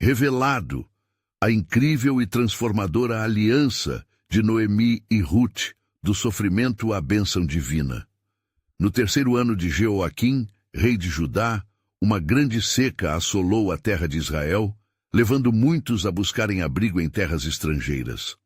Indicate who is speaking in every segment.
Speaker 1: revelado a incrível e transformadora aliança de Noemi e Ruth, do sofrimento à bênção divina. No 3º ano de Jeoaquim, rei de Judá, uma grande seca assolou a terra de Israel, levando muitos a buscarem abrigo em terras estrangeiras.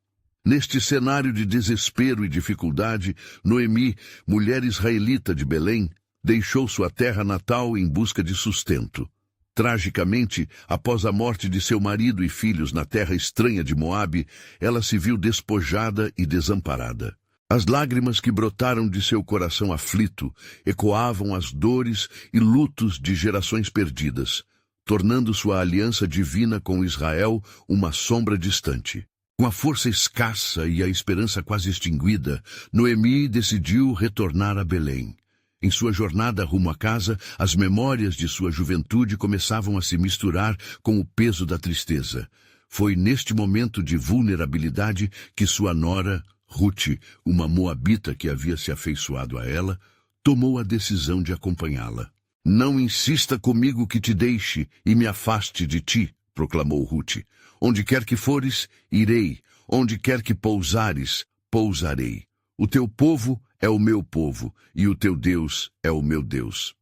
Speaker 1: Neste cenário de desespero e dificuldade, Noemi, mulher israelita de Belém, deixou sua terra natal em busca de sustento. Tragicamente, após a morte de seu marido e filhos na terra estranha de Moabe, ela se viu despojada e desamparada. As lágrimas que brotaram de seu coração aflito ecoavam as dores e lutos de gerações perdidas, tornando sua aliança divina com Israel uma sombra distante. Com a força escassa e a esperança quase extinguida, Noemi decidiu retornar a Belém. Em sua jornada rumo à casa, as memórias de sua juventude começavam a se misturar com o peso da tristeza. Foi neste momento de vulnerabilidade que sua nora, Ruth, uma moabita que havia se afeiçoado a ela, tomou a decisão de acompanhá-la. "Não insista comigo que te deixe e me afaste de ti", proclamou Ruth. "Onde quer que fores, irei. Onde quer que pousares, pousarei. O teu povo é o meu povo, e o teu Deus é o meu Deus."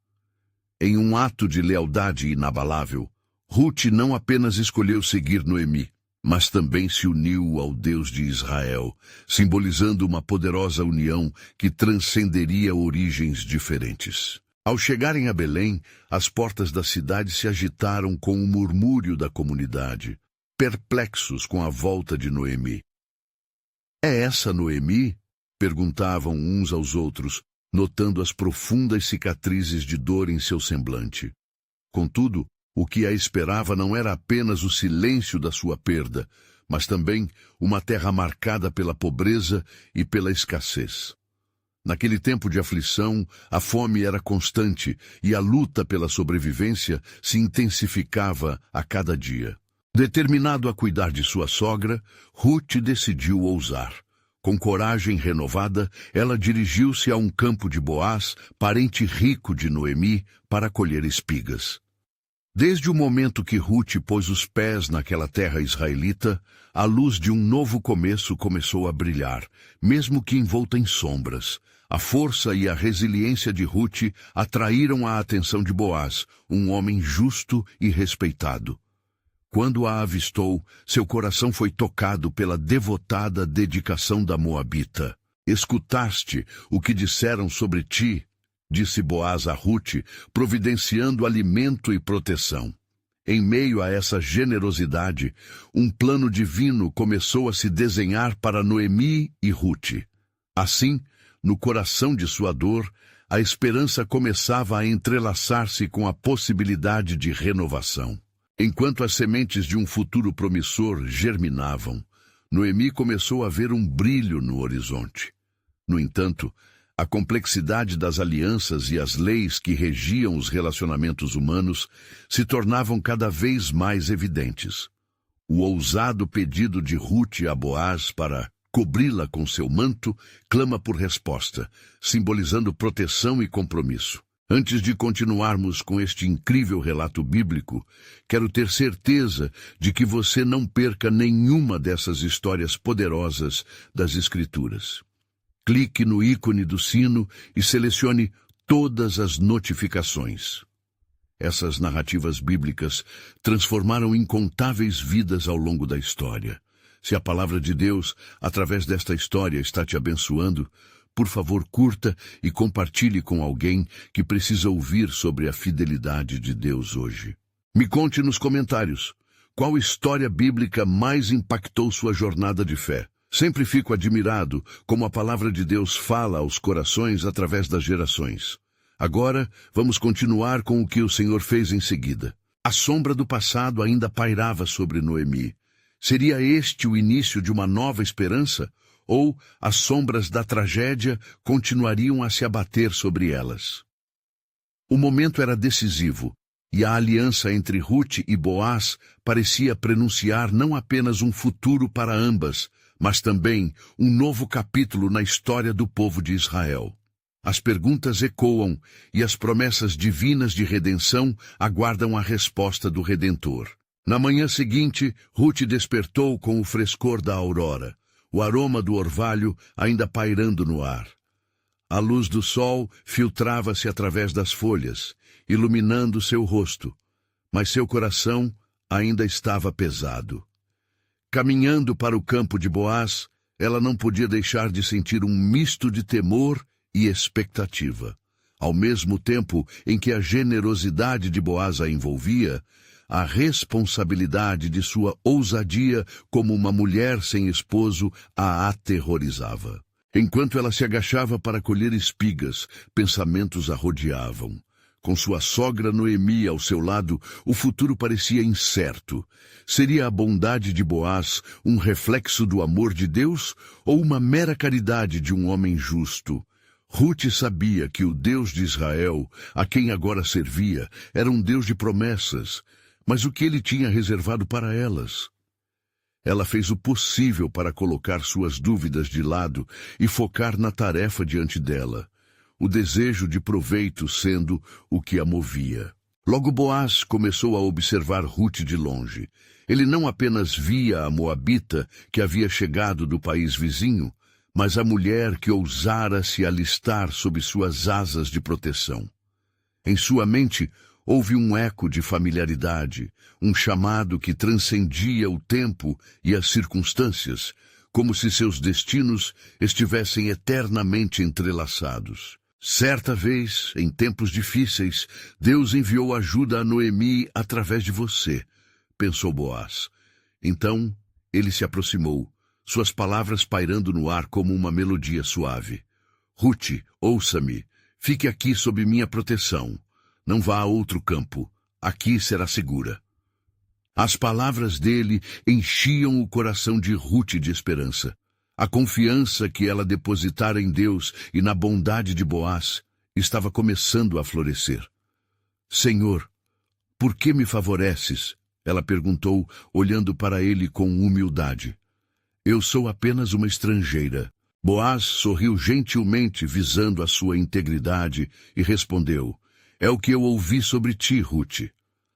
Speaker 1: Em um ato de lealdade inabalável, Ruth não apenas escolheu seguir Noemi, mas também se uniu ao Deus de Israel, simbolizando uma poderosa união que transcenderia origens diferentes. Ao chegarem a Belém, as portas da cidade se agitaram com o murmúrio da comunidade, perplexos com a volta de Noemi. "É essa Noemi?" perguntavam uns aos outros, notando as profundas cicatrizes de dor em seu semblante. Contudo, o que a esperava não era apenas o silêncio da sua perda, mas também uma terra marcada pela pobreza e pela escassez. Naquele tempo de aflição, a fome era constante e a luta pela sobrevivência se intensificava a cada dia. Determinado a cuidar de sua sogra, Ruth decidiu ousar. Com coragem renovada, ela dirigiu-se a um campo de Boaz, parente rico de Noemi, para colher espigas. Desde o momento que Ruth pôs os pés naquela terra israelita, a luz de um novo começo começou a brilhar, mesmo que envolta em sombras. A força e a resiliência de Ruth atraíram a atenção de Boaz, um homem justo e respeitado. Quando a avistou, seu coração foi tocado pela devotada dedicação da moabita. "Escutaste o que disseram sobre ti?", disse Boaz a Ruth, providenciando alimento e proteção. Em meio a essa generosidade, um plano divino começou a se desenhar para Noemi e Ruth. Assim, no coração de sua dor, a esperança começava a entrelaçar-se com a possibilidade de renovação. Enquanto as sementes de um futuro promissor germinavam, Noemi começou a ver um brilho no horizonte. No entanto, a complexidade das alianças e as leis que regiam os relacionamentos humanos se tornavam cada vez mais evidentes. O ousado pedido de Ruth a Boaz para cobri-la com seu manto clama por resposta, simbolizando proteção e compromisso. Antes de continuarmos com este incrível relato bíblico, quero ter certeza de que você não perca nenhuma dessas histórias poderosas das Escrituras. Clique no ícone do sino e selecione todas as notificações. Essas narrativas bíblicas transformaram incontáveis vidas ao longo da história. Se a palavra de Deus, através desta história, está te abençoando, por favor, curta e compartilhe com alguém que precisa ouvir sobre a fidelidade de Deus hoje. Me conte nos comentários qual história bíblica mais impactou sua jornada de fé. Sempre fico admirado como a palavra de Deus fala aos corações através das gerações. Agora, vamos continuar com o que o Senhor fez em seguida. A sombra do passado ainda pairava sobre Noemi. Seria este o início de uma nova esperança? Ou as sombras da tragédia continuariam a se abater sobre elas? O momento era decisivo, e a aliança entre Ruth e Boaz parecia prenunciar não apenas um futuro para ambas, mas também um novo capítulo na história do povo de Israel. As perguntas ecoam e as promessas divinas de redenção aguardam a resposta do Redentor. Na manhã seguinte, Rute despertou com o frescor da aurora, o aroma do orvalho ainda pairando no ar. A luz do sol filtrava-se através das folhas, iluminando seu rosto, mas seu coração ainda estava pesado. Caminhando para o campo de Boaz, ela não podia deixar de sentir um misto de temor e expectativa. Ao mesmo tempo em que a generosidade de Boaz a envolvia, a responsabilidade de sua ousadia como uma mulher sem esposo a aterrorizava. Enquanto ela se agachava para colher espigas, pensamentos a rodeavam. Com sua sogra Noemi ao seu lado, o futuro parecia incerto. Seria a bondade de Boaz um reflexo do amor de Deus ou uma mera caridade de um homem justo? Rute sabia que o Deus de Israel, a quem agora servia, era um Deus de promessas, mas o que ele tinha reservado para elas? Ela fez o possível para colocar suas dúvidas de lado e focar na tarefa diante dela, o desejo de proveito sendo o que a movia. Logo Boaz começou a observar Rute de longe. Ele não apenas via a moabita que havia chegado do país vizinho, mas a mulher que ousara se alistar sob suas asas de proteção. Em sua mente houve um eco de familiaridade, um chamado que transcendia o tempo e as circunstâncias, como se seus destinos estivessem eternamente entrelaçados. Certa vez, em tempos difíceis, Deus enviou ajuda a Noemi através de você, pensou Boaz. Então, ele se aproximou, suas palavras pairando no ar como uma melodia suave. Rute, ouça-me, fique aqui sob minha proteção. Não vá a outro campo, aqui será segura. As palavras dele enchiam o coração de Rute de esperança. A confiança que ela depositara em Deus e na bondade de Boaz estava começando a florescer. Senhor, por que me favoreces? Ela perguntou, olhando para ele com humildade. Eu sou apenas uma estrangeira. Boaz sorriu gentilmente, visando a sua integridade, e respondeu, é o que eu ouvi sobre ti, Rute.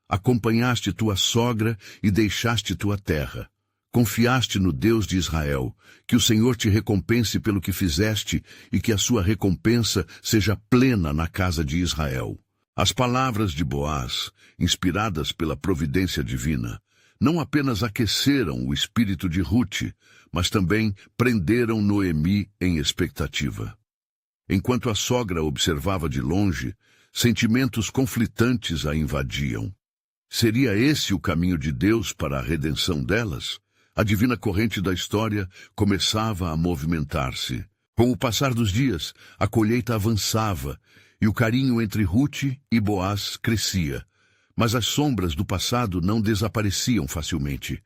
Speaker 1: Acompanhaste tua sogra e deixaste tua terra. Confiaste no Deus de Israel, que o Senhor te recompense pelo que fizeste e que a sua recompensa seja plena na casa de Israel. As palavras de Boaz, inspiradas pela providência divina, não apenas aqueceram o espírito de Rute, mas também prenderam Noemi em expectativa. Enquanto a sogra observava de longe, sentimentos conflitantes a invadiam. Seria esse o caminho de Deus para a redenção delas? A divina corrente da história começava a movimentar-se. Com o passar dos dias, a colheita avançava e o carinho entre Rute e Boaz crescia. Mas as sombras do passado não desapareciam facilmente.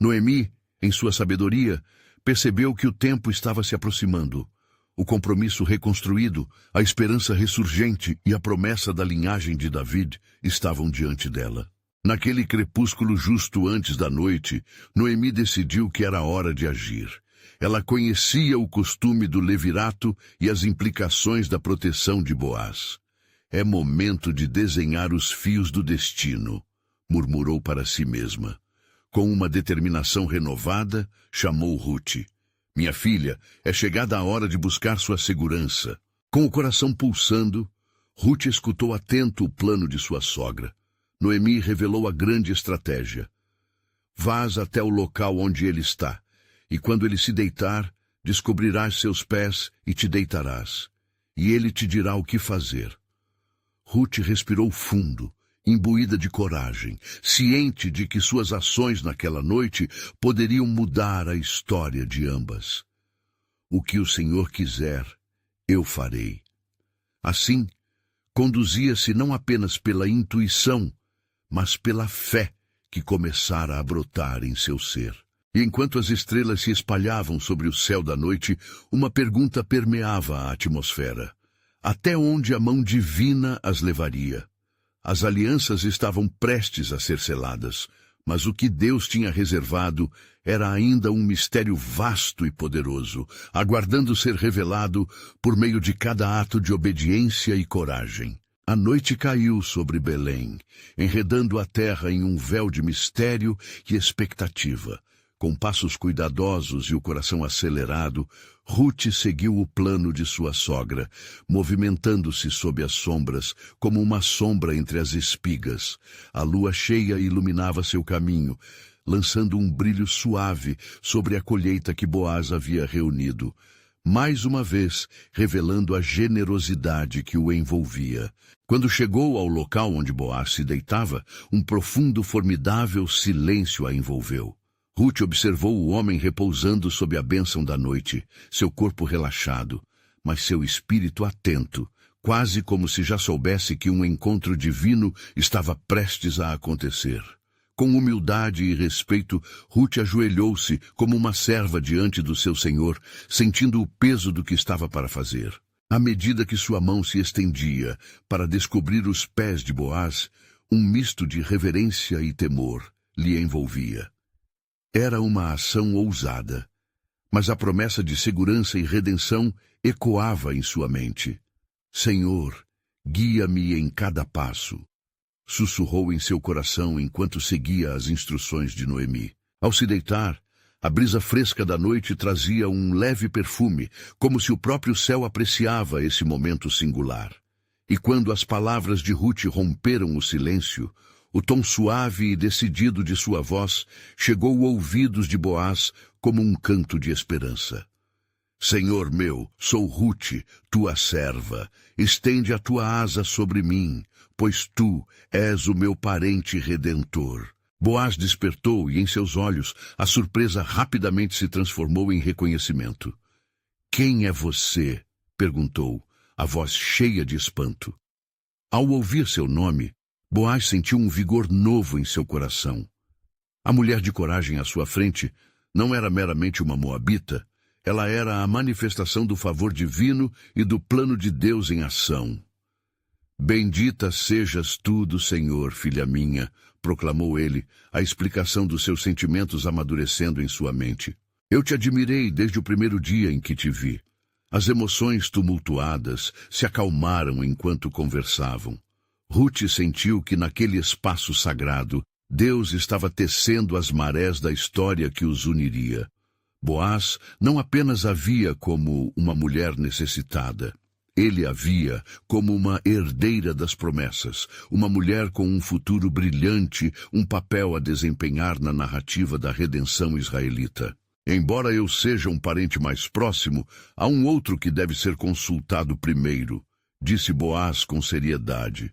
Speaker 1: Noemi, em sua sabedoria, percebeu que o tempo estava se aproximando. O compromisso reconstruído, a esperança ressurgente e a promessa da linhagem de David estavam diante dela. Naquele crepúsculo justo antes da noite, Noemi decidiu que era hora de agir. Ela conhecia o costume do levirato e as implicações da proteção de Boaz. É momento de desenhar os fios do destino, murmurou para si mesma. Com uma determinação renovada, chamou Rute. Minha filha, é chegada a hora de buscar sua segurança. Com o coração pulsando, Rute escutou atento o plano de sua sogra. Noemi revelou a grande estratégia. Vás até o local onde ele está, e quando ele se deitar, descobrirás seus pés e te deitarás, e ele te dirá o que fazer. Rute respirou fundo, imbuída de coragem, ciente de que suas ações naquela noite poderiam mudar a história de ambas. O que o Senhor quiser, eu farei. Assim, conduzia-se não apenas pela intuição, mas pela fé que começara a brotar em seu ser. E enquanto as estrelas se espalhavam sobre o céu da noite, uma pergunta permeava a atmosfera. Até onde a mão divina as levaria? As alianças estavam prestes a ser seladas, mas o que Deus tinha reservado era ainda um mistério vasto e poderoso, aguardando ser revelado por meio de cada ato de obediência e coragem. A noite caiu sobre Belém, enredando a terra em um véu de mistério e expectativa. Com passos cuidadosos e o coração acelerado, Ruth seguiu o plano de sua sogra, movimentando-se sob as sombras, como uma sombra entre as espigas. A lua cheia iluminava seu caminho, lançando um brilho suave sobre a colheita que Boaz havia reunido, mais uma vez revelando a generosidade que o envolvia. Quando chegou ao local onde Boaz se deitava, um profundo, formidável silêncio a envolveu. Ruth observou o homem repousando sob a bênção da noite, seu corpo relaxado, mas seu espírito atento, quase como se já soubesse que um encontro divino estava prestes a acontecer. Com humildade e respeito, Ruth ajoelhou-se como uma serva diante do seu senhor, sentindo o peso do que estava para fazer. À medida que sua mão se estendia para descobrir os pés de Boaz, um misto de reverência e temor lhe envolvia. Era uma ação ousada, mas a promessa de segurança e redenção ecoava em sua mente. Senhor, guia-me em cada passo, sussurrou em seu coração enquanto seguia as instruções de Noemi. Ao se deitar, a brisa fresca da noite trazia um leve perfume, como se o próprio céu apreciava esse momento singular. E quando as palavras de Ruth romperam o silêncio, o tom suave e decidido de sua voz chegou aos ouvidos de Boaz como um canto de esperança. Senhor meu, sou Ruth, tua serva. Estende a tua asa sobre mim, pois tu és o meu parente redentor. Boaz despertou e em seus olhos a surpresa rapidamente se transformou em reconhecimento. Quem é você? Perguntou, a voz cheia de espanto. Ao ouvir seu nome, Boaz sentiu um vigor novo em seu coração. A mulher de coragem à sua frente não era meramente uma moabita, ela era a manifestação do favor divino e do plano de Deus em ação. Bendita sejas tu do Senhor, filha minha, proclamou ele, a explicação dos seus sentimentos amadurecendo em sua mente. Eu te admirei desde o primeiro dia em que te vi. As emoções tumultuadas se acalmaram enquanto conversavam. Ruth sentiu que naquele espaço sagrado, Deus estava tecendo as marés da história que os uniria. Boaz não apenas a via como uma mulher necessitada. Ele a via como uma herdeira das promessas, uma mulher com um futuro brilhante, um papel a desempenhar na narrativa da redenção israelita. Embora eu seja um parente mais próximo, há um outro que deve ser consultado primeiro, disse Boaz com seriedade.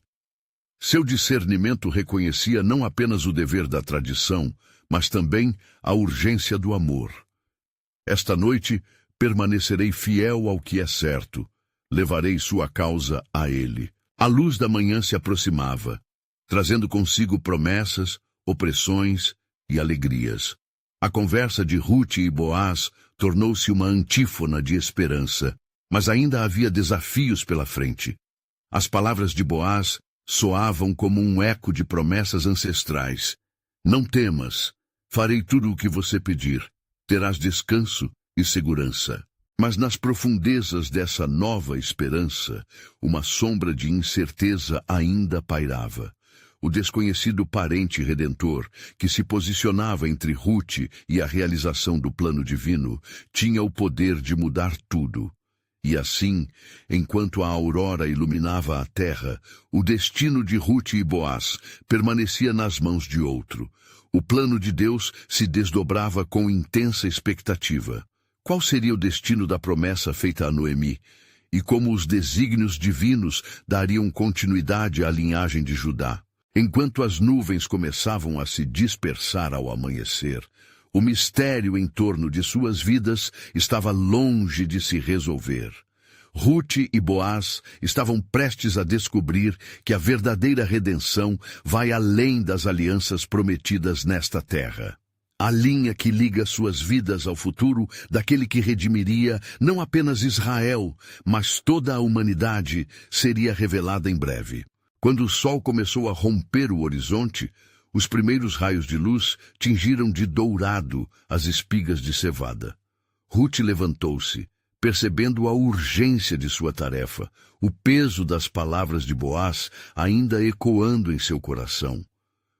Speaker 1: Seu discernimento reconhecia não apenas o dever da tradição, mas também a urgência do amor. Esta noite permanecerei fiel ao que é certo. Levarei sua causa a ele. A luz da manhã se aproximava, trazendo consigo promessas, opressões e alegrias. A conversa de Ruth e Boaz tornou-se uma antífona de esperança, mas ainda havia desafios pela frente. As palavras de Boaz soavam como um eco de promessas ancestrais. Não temas, farei tudo o que você pedir, terás descanso e segurança. Mas nas profundezas dessa nova esperança, uma sombra de incerteza ainda pairava. O desconhecido parente redentor, que se posicionava entre Ruth e a realização do plano divino, tinha o poder de mudar tudo. E assim, enquanto a aurora iluminava a terra, o destino de Ruth e Boaz permanecia nas mãos de outro. O plano de Deus se desdobrava com intensa expectativa. Qual seria o destino da promessa feita a Noemi? E como os desígnios divinos dariam continuidade à linhagem de Judá? Enquanto as nuvens começavam a se dispersar ao amanhecer, o mistério em torno de suas vidas estava longe de se resolver. Ruth e Boaz estavam prestes a descobrir que a verdadeira redenção vai além das alianças prometidas nesta terra. A linha que liga suas vidas ao futuro daquele que redimiria não apenas Israel, mas toda a humanidade seria revelada em breve. Quando o sol começou a romper o horizonte, os primeiros raios de luz tingiram de dourado as espigas de cevada. Ruth levantou-se, percebendo a urgência de sua tarefa, o peso das palavras de Boaz ainda ecoando em seu coração.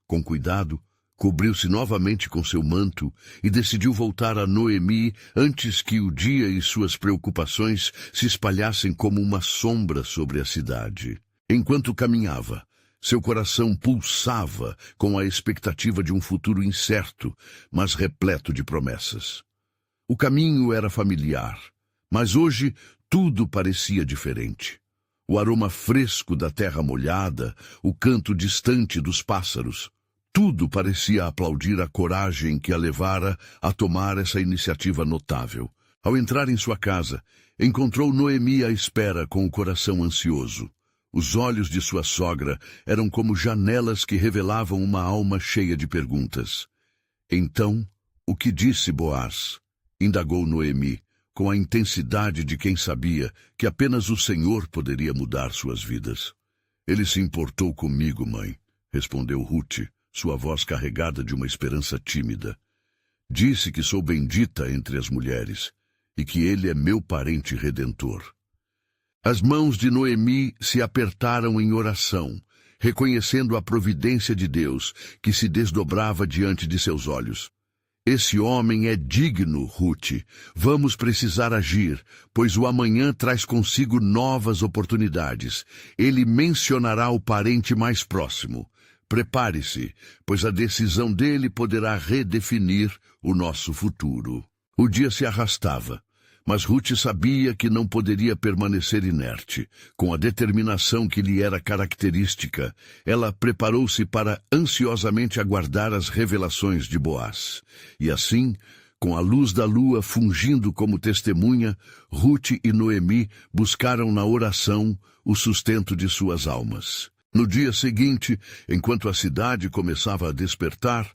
Speaker 1: Com cuidado, cobriu-se novamente com seu manto e decidiu voltar a Noemi antes que o dia e suas preocupações se espalhassem como uma sombra sobre a cidade. Enquanto caminhava, seu coração pulsava com a expectativa de um futuro incerto, mas repleto de promessas. O caminho era familiar, mas hoje tudo parecia diferente. O aroma fresco da terra molhada, o canto distante dos pássaros, tudo parecia aplaudir a coragem que a levara a tomar essa iniciativa notável. Ao entrar em sua casa, encontrou Noemi à espera com o coração ansioso. Os olhos de sua sogra eram como janelas que revelavam uma alma cheia de perguntas. Então, o que disse Boaz? Indagou Noemi, com a intensidade de quem sabia que apenas o Senhor poderia mudar suas vidas. Ele se importou comigo, mãe, respondeu Ruth, sua voz carregada de uma esperança tímida. Disse que sou bendita entre as mulheres e que ele é meu parente redentor. As mãos de Noemi se apertaram em oração, reconhecendo a providência de Deus que se desdobrava diante de seus olhos. Esse homem é digno, Ruth. Vamos precisar agir, pois o amanhã traz consigo novas oportunidades. Ele mencionará o parente mais próximo. Prepare-se, pois a decisão dele poderá redefinir o nosso futuro. O dia se arrastava, mas Ruth sabia que não poderia permanecer inerte. Com a determinação que lhe era característica, ela preparou-se para ansiosamente aguardar as revelações de Boaz. E assim, com a luz da lua fungindo como testemunha, Ruth e Noemi buscaram na oração o sustento de suas almas. No dia seguinte, enquanto a cidade começava a despertar,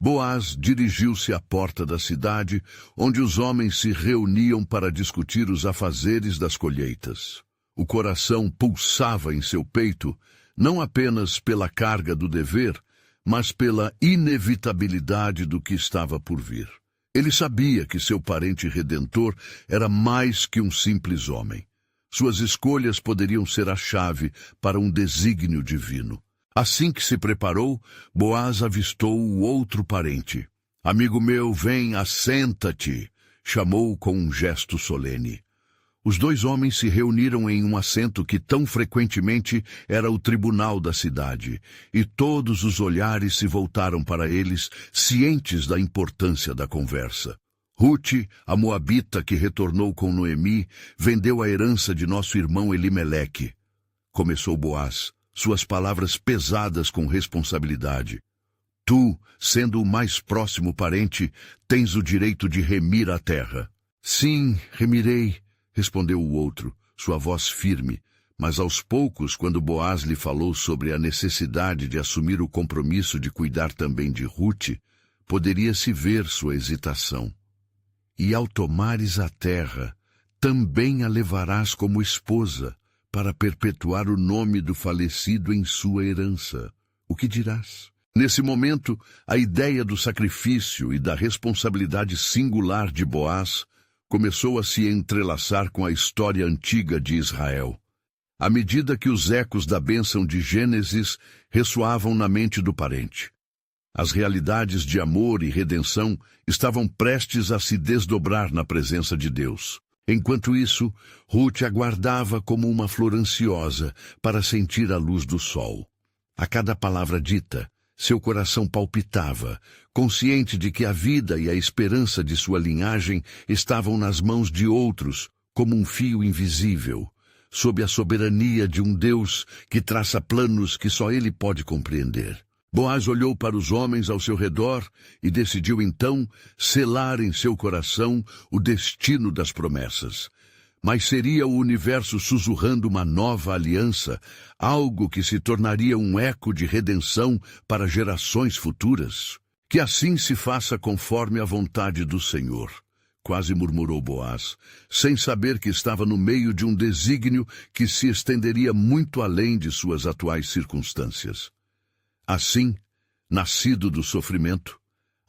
Speaker 1: Boaz dirigiu-se à porta da cidade, onde os homens se reuniam para discutir os afazeres das colheitas. O coração pulsava em seu peito, não apenas pela carga do dever, mas pela inevitabilidade do que estava por vir. Ele sabia que seu parente redentor era mais que um simples homem. Suas escolhas poderiam ser a chave para um desígnio divino. Assim que se preparou, Boaz avistou o outro parente. "Amigo meu, vem, assenta-te", chamou com um gesto solene. Os dois homens se reuniram em um assento que tão frequentemente era o tribunal da cidade, e todos os olhares se voltaram para eles, cientes da importância da conversa. Ruth, a moabita que retornou com Noemi, vendeu a herança de nosso irmão Elimeleque. Começou Boaz, suas palavras pesadas com responsabilidade. Tu, sendo o mais próximo parente, tens o direito de remir a terra. Sim, remirei, respondeu o outro, sua voz firme, mas aos poucos, quando Boaz lhe falou sobre a necessidade de assumir o compromisso de cuidar também de Ruth, poderia-se ver sua hesitação. E ao tomares a terra, também a levarás como esposa, para perpetuar o nome do falecido em sua herança. O que dirás? Nesse momento, a ideia do sacrifício e da responsabilidade singular de Boaz começou a se entrelaçar com a história antiga de Israel. À medida que os ecos da bênção de Gênesis ressoavam na mente do parente, as realidades de amor e redenção estavam prestes a se desdobrar na presença de Deus. Enquanto isso, Ruth aguardava como uma flor ansiosa para sentir a luz do sol. A cada palavra dita, seu coração palpitava, consciente de que a vida e a esperança de sua linhagem estavam nas mãos de outros, como um fio invisível, sob a soberania de um Deus que traça planos que só ele pode compreender. Boaz olhou para os homens ao seu redor e decidiu então selar em seu coração o destino das promessas. Mas seria o universo sussurrando uma nova aliança, algo que se tornaria um eco de redenção para gerações futuras? Que assim se faça conforme a vontade do Senhor, quase murmurou Boaz, sem saber que estava no meio de um desígnio que se estenderia muito além de suas atuais circunstâncias. Assim, nascido do sofrimento,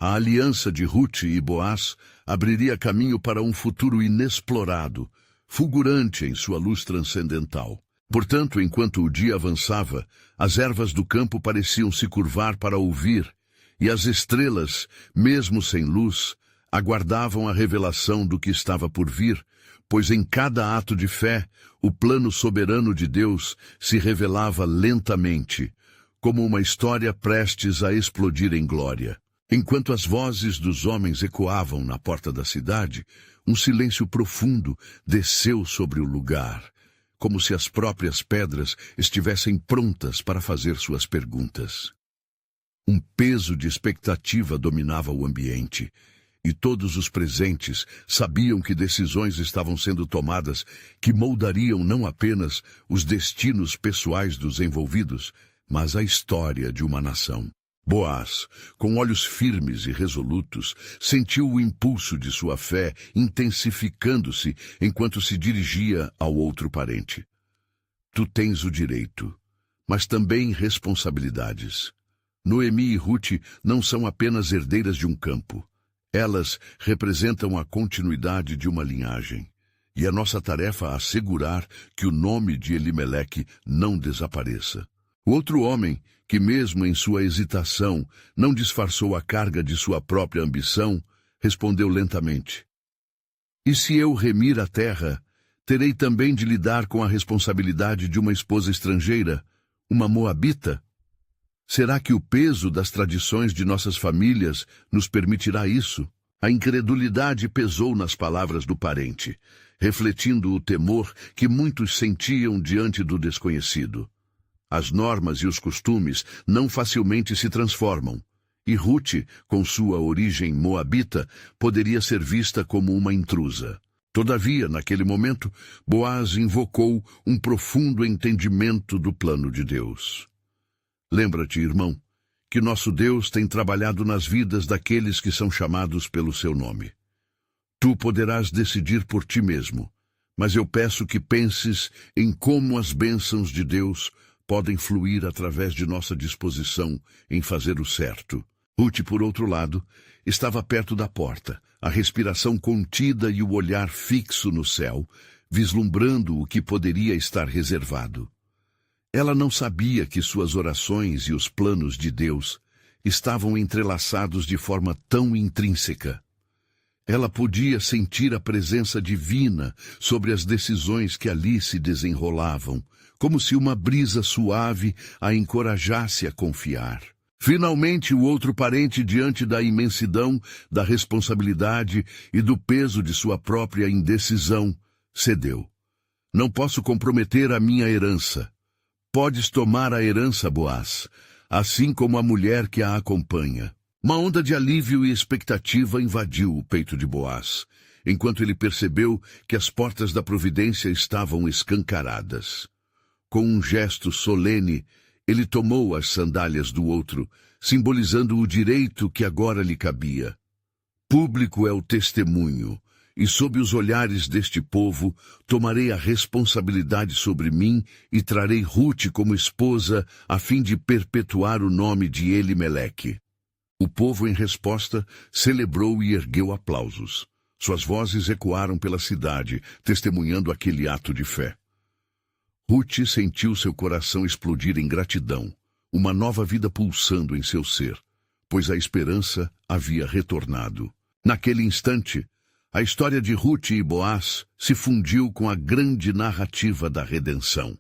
Speaker 1: A aliança de Ruth e Boaz abriria caminho para um futuro inexplorado, fulgurante em sua luz transcendental. Portanto, enquanto o dia avançava, as ervas do campo pareciam se curvar para ouvir, e as estrelas, mesmo sem luz, aguardavam a revelação do que estava por vir, pois em cada ato de fé, o plano soberano de Deus se revelava lentamente, como uma história prestes a explodir em glória. Enquanto as vozes dos homens ecoavam na porta da cidade, um silêncio profundo desceu sobre o lugar, como se as próprias pedras estivessem prontas para fazer suas perguntas. Um peso de expectativa dominava o ambiente, e todos os presentes sabiam que decisões estavam sendo tomadas que moldariam não apenas os destinos pessoais dos envolvidos, mas a história de uma nação. Boaz, com olhos firmes e resolutos, sentiu o impulso de sua fé intensificando-se enquanto se dirigia ao outro parente. Tu tens o direito, mas também responsabilidades. Noemi e Ruth não são apenas herdeiras de um campo. Elas representam a continuidade de uma linhagem. E a nossa tarefa é assegurar que o nome de Elimeleque não desapareça. O outro homem, que mesmo em sua hesitação não disfarçou a carga de sua própria ambição, respondeu lentamente: E se eu remir a terra, terei também de lidar com a responsabilidade de uma esposa estrangeira, uma moabita? Será que o peso das tradições de nossas famílias nos permitirá isso? A incredulidade pesou nas palavras do parente, refletindo o temor que muitos sentiam diante do desconhecido. As normas e os costumes não facilmente se transformam, e Ruth, com sua origem moabita, poderia ser vista como uma intrusa. Todavia, naquele momento, Boaz invocou um profundo entendimento do plano de Deus. Lembra-te, irmão, que nosso Deus tem trabalhado nas vidas daqueles que são chamados pelo seu nome. Tu poderás decidir por ti mesmo, mas eu peço que penses em como as bênçãos de Deus podem fluir através de nossa disposição em fazer o certo. Ruth, por outro lado, estava perto da porta, a respiração contida e o olhar fixo no céu, vislumbrando o que poderia estar reservado. Ela não sabia que suas orações e os planos de Deus estavam entrelaçados de forma tão intrínseca. Ela podia sentir a presença divina sobre as decisões que ali se desenrolavam, como se uma brisa suave a encorajasse a confiar. Finalmente, o outro parente, diante da imensidão, da responsabilidade e do peso de sua própria indecisão, cedeu. Não posso comprometer a minha herança. Podes tomar a herança, Boaz, assim como a mulher que a acompanha. Uma onda de alívio e expectativa invadiu o peito de Boaz, enquanto ele percebeu que as portas da providência estavam escancaradas. Com um gesto solene, ele tomou as sandálias do outro, simbolizando o direito que agora lhe cabia. Público é o testemunho, e sob os olhares deste povo, tomarei a responsabilidade sobre mim e trarei Ruth como esposa, a fim de perpetuar o nome de Elimeleque. O povo, em resposta, celebrou e ergueu aplausos. Suas vozes ecoaram pela cidade, testemunhando aquele ato de fé. Ruth sentiu seu coração explodir em gratidão, uma nova vida pulsando em seu ser, pois a esperança havia retornado. Naquele instante, a história de Ruth e Boaz se fundiu com a grande narrativa da redenção.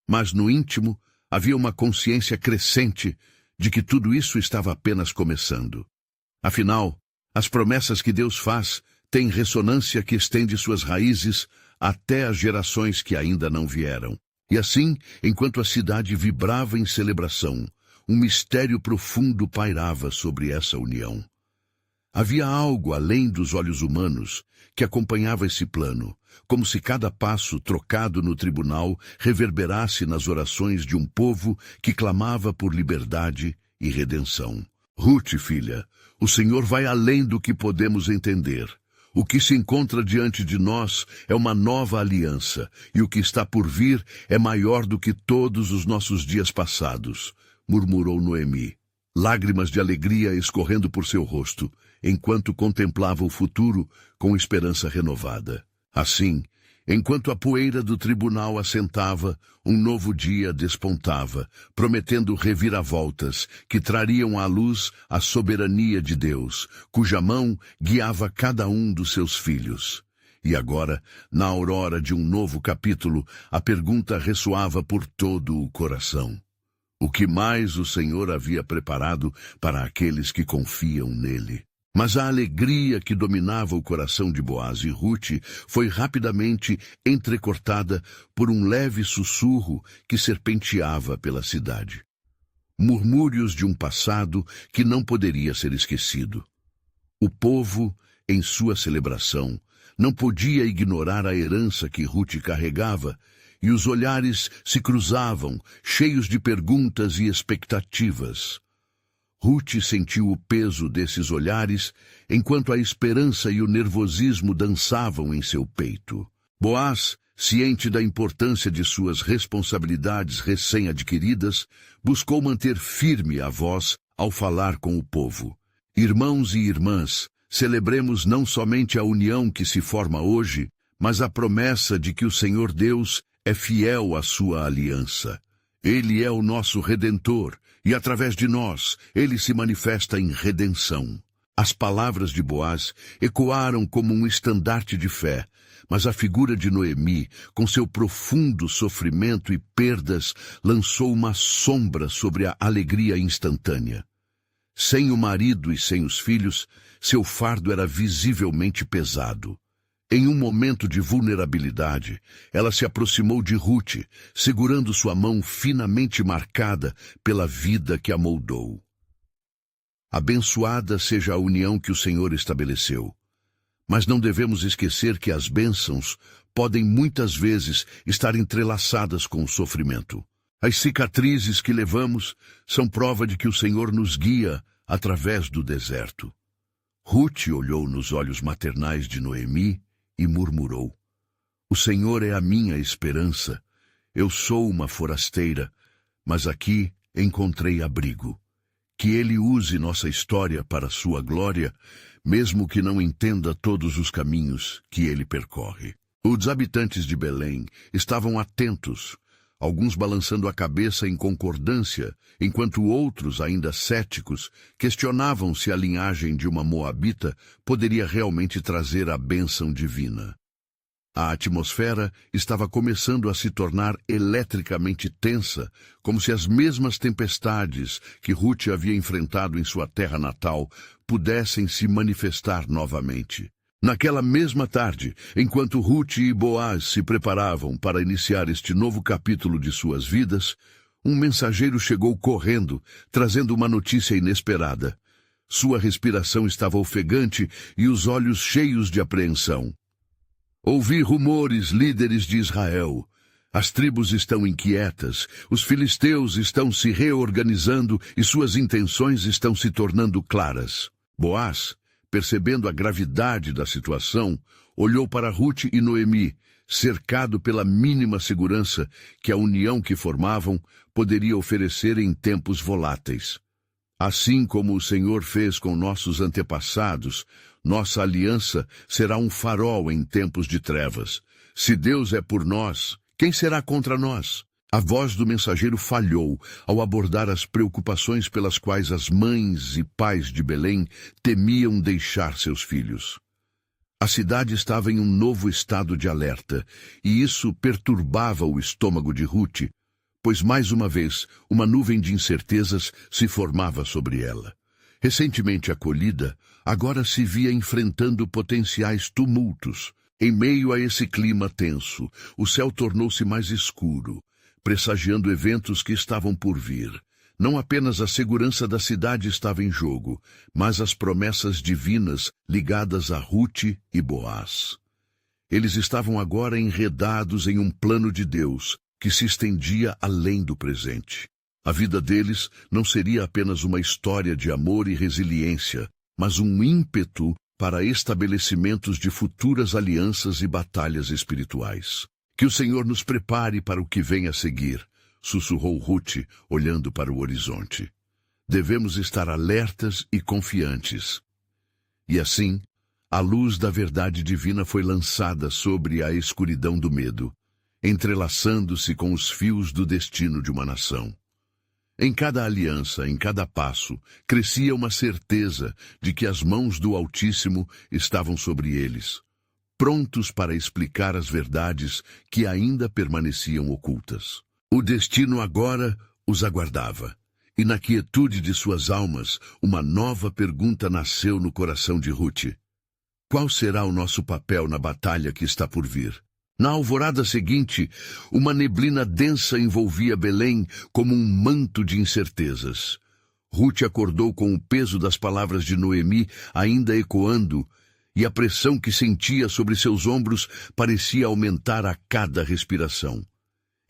Speaker 1: Mas no íntimo havia uma consciência crescente de que tudo isso estava apenas começando. Afinal, as promessas que Deus faz têm ressonância que estende suas raízes até as gerações que ainda não vieram. E assim, enquanto a cidade vibrava em celebração, um mistério profundo pairava sobre essa união. Havia algo além dos olhos humanos que acompanhava esse plano, como se cada passo trocado no tribunal reverberasse nas orações de um povo que clamava por liberdade e redenção. Ruth, filha, o Senhor vai além do que podemos entender. O que se encontra diante de nós é uma nova aliança, e o que está por vir é maior do que todos os nossos dias passados, murmurou Noemi. lágrimas de alegria escorrendo por seu rosto, enquanto contemplava o futuro com esperança renovada. Assim, enquanto a poeira do tribunal assentava, um novo dia despontava, prometendo reviravoltas que trariam à luz a soberania de Deus, cuja mão guiava cada um dos seus filhos. E agora, na aurora de um novo capítulo, a pergunta ressoava por todo o coração: o que mais o Senhor havia preparado para aqueles que confiam nele? Mas a alegria que dominava o coração de Boaz e Ruth foi rapidamente entrecortada por um leve sussurro que serpenteava pela cidade. Murmúrios de um passado que não poderia ser esquecido. O povo, em sua celebração, não podia ignorar a herança que Ruth carregava, e os olhares se cruzavam, cheios de perguntas e expectativas. Ruth sentiu o peso desses olhares, enquanto a esperança e o nervosismo dançavam em seu peito. Boaz, ciente da importância de suas responsabilidades recém-adquiridas, buscou manter firme a voz ao falar com o povo. Irmãos e irmãs, celebremos não somente a união que se forma hoje, mas a promessa de que o Senhor Deus é fiel à sua aliança. Ele é o nosso Redentor, e através de nós, ele se manifesta em redenção. As palavras de Boaz ecoaram como um estandarte de fé, mas a figura de Noemi, com seu profundo sofrimento e perdas, lançou uma sombra sobre a alegria instantânea. Sem o marido e sem os filhos, seu fardo era visivelmente pesado. Em um momento de vulnerabilidade, ela se aproximou de Ruth, segurando sua mão finamente marcada pela vida que a moldou. Abençoada seja a união que o Senhor estabeleceu. Mas não devemos esquecer que as bênçãos podem muitas vezes estar entrelaçadas com o sofrimento. As cicatrizes que levamos são prova de que o Senhor nos guia através do deserto. Ruth olhou nos olhos maternais de Noemi e murmurou: o Senhor é a minha esperança. Eu sou uma forasteira, mas aqui encontrei abrigo. Que Ele use nossa história para sua glória, mesmo que não entenda todos os caminhos que Ele percorre. Os habitantes de Belém estavam atentos, alguns balançando a cabeça em concordância, enquanto outros, ainda céticos, questionavam se a linhagem de uma moabita poderia realmente trazer a bênção divina. A atmosfera estava começando a se tornar eletricamente tensa, como se as mesmas tempestades que Ruth havia enfrentado em sua terra natal pudessem se manifestar novamente. Naquela mesma tarde, enquanto Ruth e Boaz se preparavam para iniciar este novo capítulo de suas vidas, um mensageiro chegou correndo, trazendo uma notícia inesperada. Sua respiração estava ofegante e os olhos cheios de apreensão. Ouvi rumores, líderes de Israel. As tribos estão inquietas, os filisteus estão se reorganizando e suas intenções estão se tornando claras. Boaz, percebendo a gravidade da situação, olhou para Ruth e Noemi, cercado pela mínima segurança que a união que formavam poderia oferecer em tempos voláteis. Assim como o Senhor fez com nossos antepassados, nossa aliança será um farol em tempos de trevas. Se Deus é por nós, quem será contra nós? A voz do mensageiro falhou ao abordar as preocupações pelas quais as mães e pais de Belém temiam deixar seus filhos. A cidade estava em um novo estado de alerta, e isso perturbava o estômago de Ruth, pois mais uma vez uma nuvem de incertezas se formava sobre ela. Recentemente acolhida, agora se via enfrentando potenciais tumultos. Em meio a esse clima tenso, o céu tornou-se mais escuro, pressagiando eventos que estavam por vir. Não apenas a segurança da cidade estava em jogo, mas as promessas divinas ligadas a Ruth e Boaz. Eles estavam agora enredados em um plano de Deus que se estendia além do presente. A vida deles não seria apenas uma história de amor e resiliência, mas um ímpeto para estabelecimentos de futuras alianças e batalhas espirituais. Que o Senhor nos prepare para o que vem a seguir, sussurrou Ruth, olhando para o horizonte. Devemos estar alertas e confiantes. E assim, a luz da verdade divina foi lançada sobre a escuridão do medo, entrelaçando-se com os fios do destino de uma nação. Em cada aliança, em cada passo, crescia uma certeza de que as mãos do Altíssimo estavam sobre eles, prontos para explicar as verdades que ainda permaneciam ocultas. O destino agora os aguardava, e na quietude de suas almas, uma nova pergunta nasceu no coração de Ruth. Qual será o nosso papel na batalha que está por vir? Na alvorada seguinte, uma neblina densa envolvia Belém como um manto de incertezas. Ruth acordou com o peso das palavras de Noemi ainda ecoando, e a pressão que sentia sobre seus ombros parecia aumentar a cada respiração.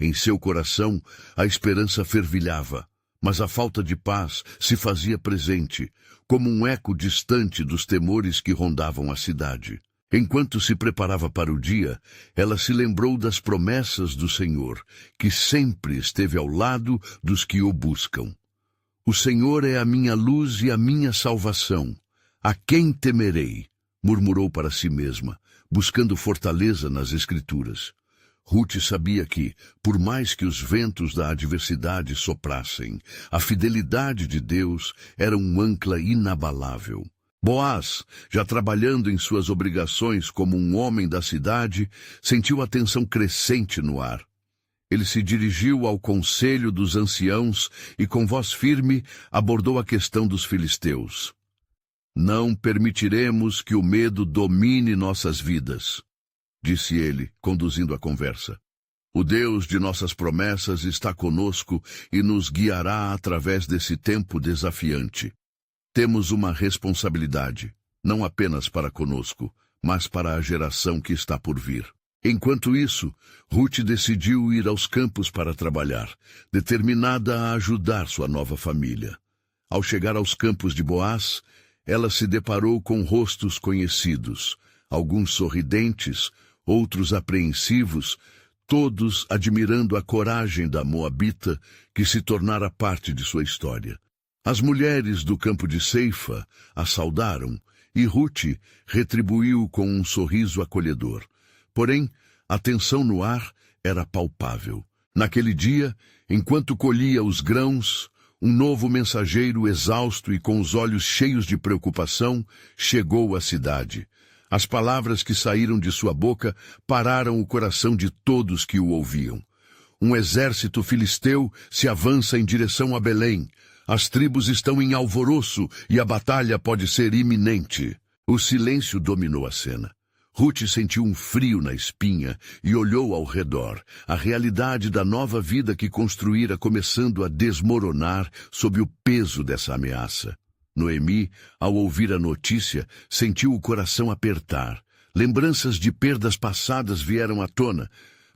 Speaker 1: Em seu coração, a esperança fervilhava, mas a falta de paz se fazia presente, como um eco distante dos temores que rondavam a cidade. Enquanto se preparava para o dia, ela se lembrou das promessas do Senhor, que sempre esteve ao lado dos que o buscam. O Senhor é a minha luz e a minha salvação. A quem temerei? Murmurou para si mesma, buscando fortaleza nas Escrituras. Ruth sabia que, por mais que os ventos da adversidade soprassem, a fidelidade de Deus era um ancla inabalável. Boaz, já trabalhando em suas obrigações como um homem da cidade, sentiu a tensão crescente no ar. Ele se dirigiu ao conselho dos anciãos e, com voz firme, abordou a questão dos filisteus. Não permitiremos que o medo domine nossas vidas, disse ele, conduzindo a conversa. O Deus de nossas promessas está conosco e nos guiará através desse tempo desafiante. Temos uma responsabilidade, não apenas para conosco, mas para a geração que está por vir. Enquanto isso, Ruth decidiu ir aos campos para trabalhar, determinada a ajudar sua nova família. Ao chegar aos campos de Boaz, ela se deparou com rostos conhecidos, alguns sorridentes, outros apreensivos, todos admirando a coragem da moabita que se tornara parte de sua história. As mulheres do campo de Ceifa a saudaram, e Ruth retribuiu com um sorriso acolhedor. Porém, a tensão no ar era palpável. Naquele dia, enquanto colhia os grãos, um novo mensageiro, exausto e com os olhos cheios de preocupação, chegou à cidade. As palavras que saíram de sua boca pararam o coração de todos que o ouviam. Um exército filisteu se avança em direção a Belém. As tribos estão em alvoroço e a batalha pode ser iminente. O silêncio dominou a cena. Ruth sentiu um frio na espinha e olhou ao redor, a realidade da nova vida que construíra começando a desmoronar sob o peso dessa ameaça. Noemi, ao ouvir a notícia, sentiu o coração apertar. Lembranças de perdas passadas vieram à tona,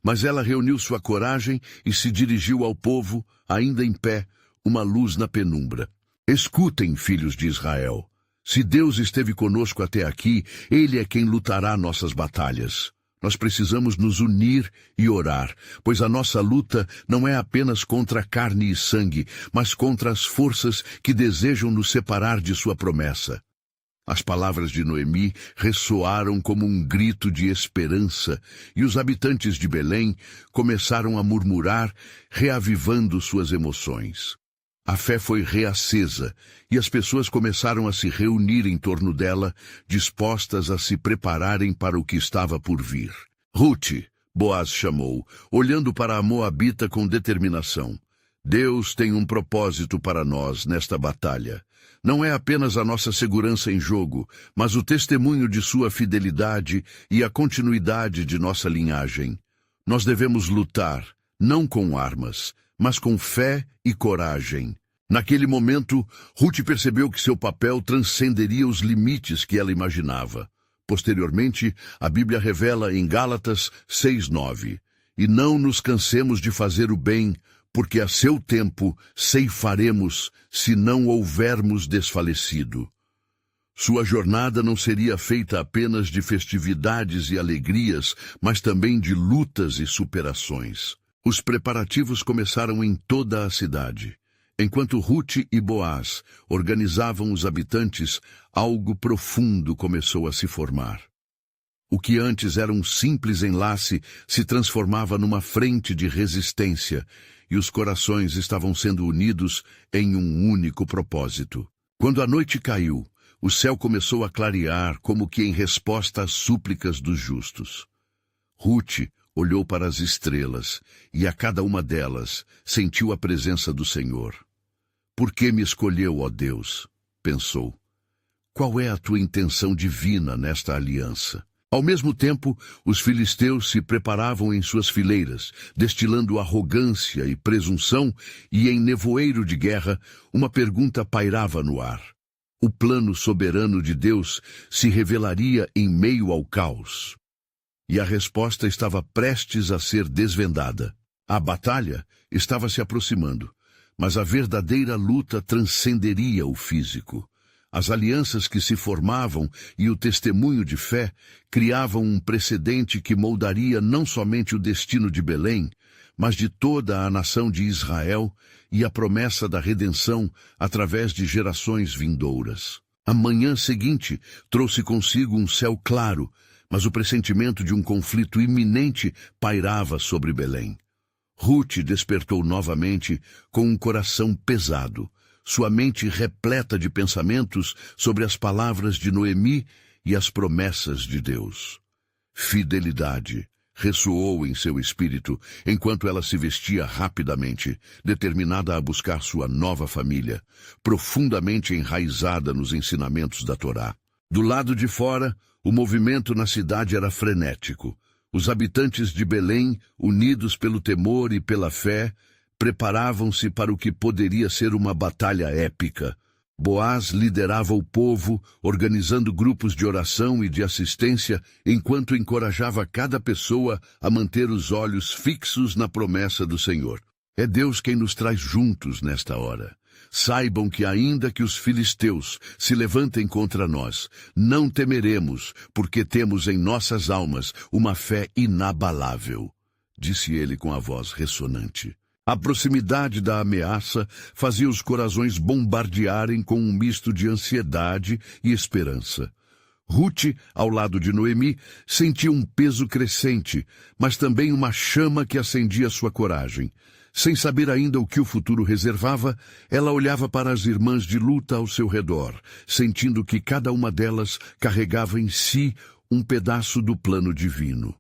Speaker 1: mas ela reuniu sua coragem e se dirigiu ao povo, ainda em pé, uma luz na penumbra. Escutem, filhos de Israel. Se Deus esteve conosco até aqui, Ele é quem lutará nossas batalhas. Nós precisamos nos unir e orar, pois a nossa luta não é apenas contra carne e sangue, mas contra as forças que desejam nos separar de sua promessa. As palavras de Noemi ressoaram como um grito de esperança, e os habitantes de Belém começaram a murmurar, reavivando suas emoções. A fé foi reacesa, e as pessoas começaram a se reunir em torno dela, dispostas a se prepararem para o que estava por vir. Ruth, Boaz chamou, olhando para a moabita com determinação. Deus tem um propósito para nós nesta batalha. Não é apenas a nossa segurança em jogo, mas o testemunho de sua fidelidade e a continuidade de nossa linhagem. Nós devemos lutar, não com armas, mas com fé e coragem. Naquele momento, Ruth percebeu que seu papel transcenderia os limites que ela imaginava. Posteriormente, a Bíblia revela em Gálatas 6:9: E não nos cansemos de fazer o bem, porque a seu tempo ceifaremos, se não houvermos desfalecido. Sua jornada não seria feita apenas de festividades e alegrias, mas também de lutas e superações. Os preparativos começaram em toda a cidade. Enquanto Rute e Boaz organizavam os habitantes, algo profundo começou a se formar. O que antes era um simples enlace se transformava numa frente de resistência, e os corações estavam sendo unidos em um único propósito. Quando a noite caiu, o céu começou a clarear como que em resposta às súplicas dos justos. Rute olhou para as estrelas, e a cada uma delas sentiu a presença do Senhor. Por que me escolheu, ó Deus? Pensou. Qual é a tua intenção divina nesta aliança? Ao mesmo tempo, os filisteus se preparavam em suas fileiras, destilando arrogância e presunção, e em nevoeiro de guerra, uma pergunta pairava no ar. O plano soberano de Deus se revelaria em meio ao caos. E a resposta estava prestes a ser desvendada. A batalha estava se aproximando, mas a verdadeira luta transcenderia o físico. As alianças que se formavam e o testemunho de fé criavam um precedente que moldaria não somente o destino de Belém, mas de toda a nação de Israel e a promessa da redenção através de gerações vindouras. A manhã seguinte trouxe consigo um céu claro, mas o pressentimento de um conflito iminente pairava sobre Belém. Rute despertou novamente com um coração pesado, sua mente repleta de pensamentos sobre as palavras de Noemi e as promessas de Deus. Fidelidade ressoou em seu espírito enquanto ela se vestia rapidamente, determinada a buscar sua nova família, profundamente enraizada nos ensinamentos da Torá. Do lado de fora, o movimento na cidade era frenético. Os habitantes de Belém, unidos pelo temor e pela fé, preparavam-se para o que poderia ser uma batalha épica. Boaz liderava o povo, organizando grupos de oração e de assistência, enquanto encorajava cada pessoa a manter os olhos fixos na promessa do Senhor. É Deus quem nos traz juntos nesta hora. Saibam que ainda que os filisteus se levantem contra nós, não temeremos, porque temos em nossas almas uma fé inabalável, disse ele com a voz ressonante. A proximidade da ameaça fazia os corações bombardearem com um misto de ansiedade e esperança. Rute, ao lado de Noemi, sentia um peso crescente, mas também uma chama que acendia sua coragem. Sem saber ainda o que o futuro reservava, ela olhava para as irmãs de luta ao seu redor, sentindo que cada uma delas carregava em si um pedaço do plano divino.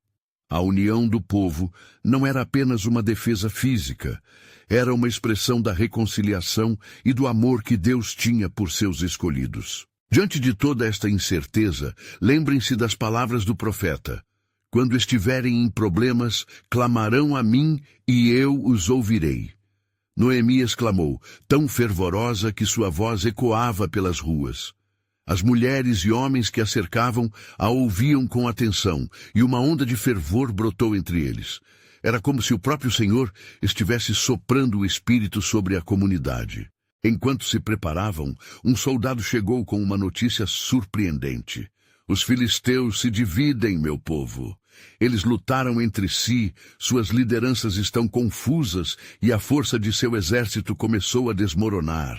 Speaker 1: A união do povo não era apenas uma defesa física, era uma expressão da reconciliação e do amor que Deus tinha por seus escolhidos. Diante de toda esta incerteza, lembrem-se das palavras do profeta. Quando estiverem em problemas, clamarão a mim e eu os ouvirei. Noemi exclamou, tão fervorosa que sua voz ecoava pelas ruas. As mulheres e homens que a cercavam a ouviam com atenção, e uma onda de fervor brotou entre eles. Era como se o próprio Senhor estivesse soprando o Espírito sobre a comunidade. Enquanto se preparavam, um soldado chegou com uma notícia surpreendente. Os filisteus se dividem, meu povo. Eles lutaram entre si, suas lideranças estão confusas e a força de seu exército começou a desmoronar.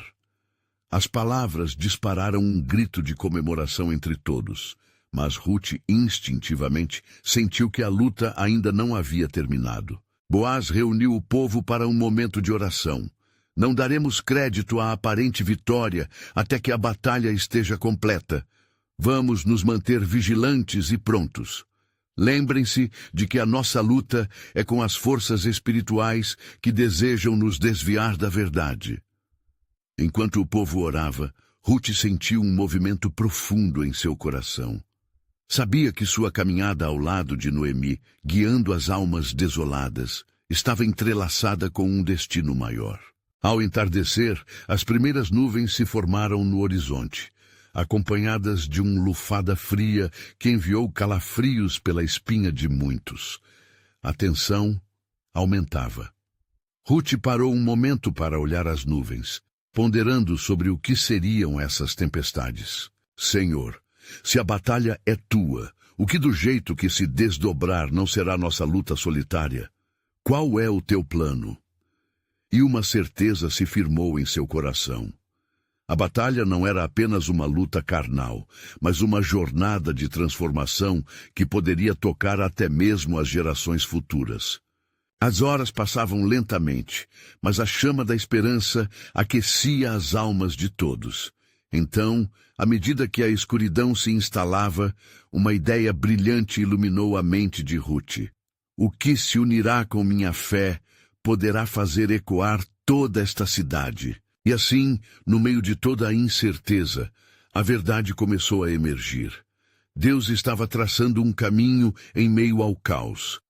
Speaker 1: As palavras dispararam um grito de comemoração entre todos, mas Rute instintivamente sentiu que a luta ainda não havia terminado. Boaz reuniu o povo para um momento de oração. Não daremos crédito à aparente vitória até que a batalha esteja completa. Vamos nos manter vigilantes e prontos. Lembrem-se de que a nossa luta é com as forças espirituais que desejam nos desviar da verdade. Enquanto o povo orava, Rute sentiu um movimento profundo em seu coração. Sabia que sua caminhada ao lado de Noemi, guiando as almas desoladas, estava entrelaçada com um destino maior. Ao entardecer, as primeiras nuvens se formaram no horizonte, acompanhadas de uma lufada fria que enviou calafrios pela espinha de muitos. A tensão aumentava. Rute parou um momento para olhar as nuvens, ponderando sobre o que seriam essas tempestades. Senhor, se a batalha é tua, o que do jeito que se desdobrar não será nossa luta solitária? Qual é o teu plano? e uma certeza se firmou em seu coração. A batalha não era apenas uma luta carnal, mas uma jornada de transformação que poderia tocar até mesmo as gerações futuras. As horas passavam lentamente, mas a chama da esperança aquecia as almas de todos. Então, à medida que a escuridão se instalava, uma ideia brilhante iluminou a mente de Ruth. O que se unirá com minha fé poderá fazer ecoar toda esta cidade. E assim, no meio de toda a incerteza, a verdade começou a emergir. Deus estava traçando um caminho em meio ao caos,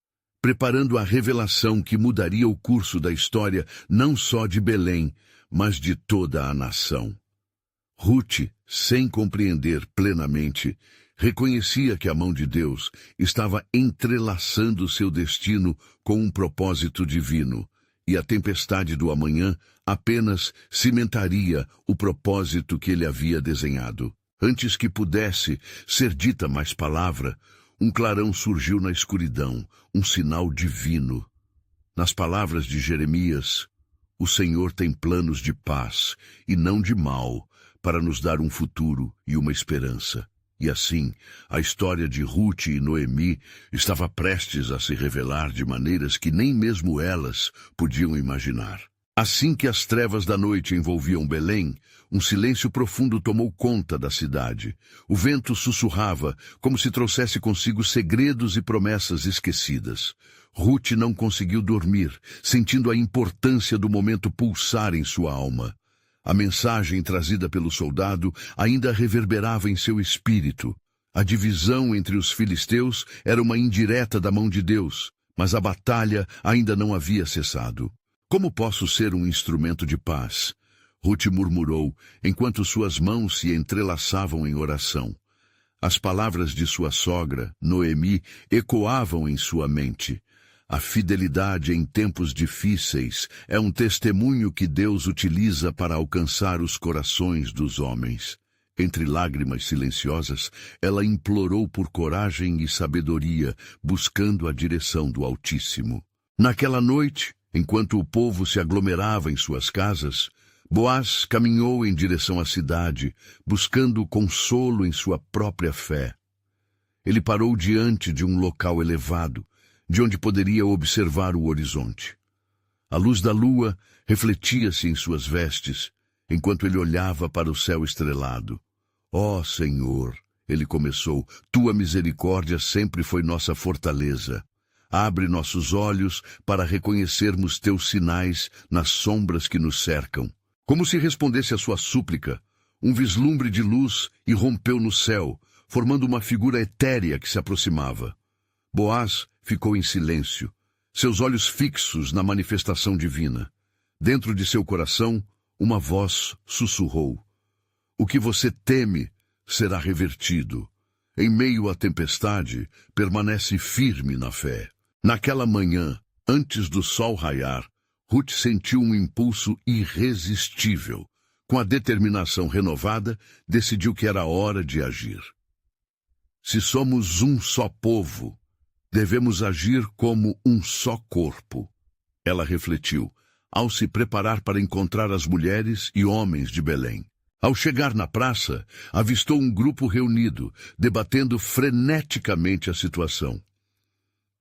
Speaker 1: preparando a revelação que mudaria o curso da história não só de Belém, mas de toda a nação. Ruth, sem compreender plenamente, reconhecia que a mão de Deus estava entrelaçando seu destino com um propósito divino, e a tempestade do amanhã apenas cimentaria o propósito que ele havia desenhado. Antes que pudesse ser dita mais palavra, um clarão surgiu na escuridão, um sinal divino. Nas palavras de Jeremias, o Senhor tem planos de paz e não de mal, para nos dar um futuro e uma esperança. E assim, a história de Ruth e Noemi estava prestes a se revelar de maneiras que nem mesmo elas podiam imaginar. Assim que as trevas da noite envolviam Belém, um silêncio profundo tomou conta da cidade. O vento sussurrava, como se trouxesse consigo segredos e promessas esquecidas. Ruth não conseguiu dormir, sentindo a importância do momento pulsar em sua alma. A mensagem trazida pelo soldado ainda reverberava em seu espírito. A divisão entre os filisteus era uma indireta da mão de Deus, mas a batalha ainda não havia cessado. Como posso ser um instrumento de paz? Ruth murmurou, enquanto suas mãos se entrelaçavam em oração. As palavras de sua sogra, Noemi, ecoavam em sua mente. A fidelidade em tempos difíceis é um testemunho que Deus utiliza para alcançar os corações dos homens. Entre lágrimas silenciosas, ela implorou por coragem e sabedoria, buscando a direção do Altíssimo. Naquela noite, enquanto o povo se aglomerava em suas casas, Boaz caminhou em direção à cidade, buscando consolo em sua própria fé. Ele parou diante de um local elevado, de onde poderia observar o horizonte. A luz da lua refletia-se em suas vestes, enquanto ele olhava para o céu estrelado. Ó Senhor, ele começou, tua misericórdia sempre foi nossa fortaleza. Abre nossos olhos para reconhecermos teus sinais nas sombras que nos cercam. Como se respondesse à sua súplica, um vislumbre de luz irrompeu no céu, formando uma figura etérea que se aproximava. Boaz ficou em silêncio, seus olhos fixos na manifestação divina. Dentro de seu coração, uma voz sussurrou: o que você teme será revertido. Em meio à tempestade, permanece firme na fé. Naquela manhã, antes do sol raiar, Ruth sentiu um impulso irresistível. Com a determinação renovada, decidiu que era hora de agir. Se somos um só povo, devemos agir como um só corpo. Ela refletiu, ao se preparar para encontrar as mulheres e homens de Belém. Ao chegar na praça, avistou um grupo reunido, debatendo freneticamente a situação.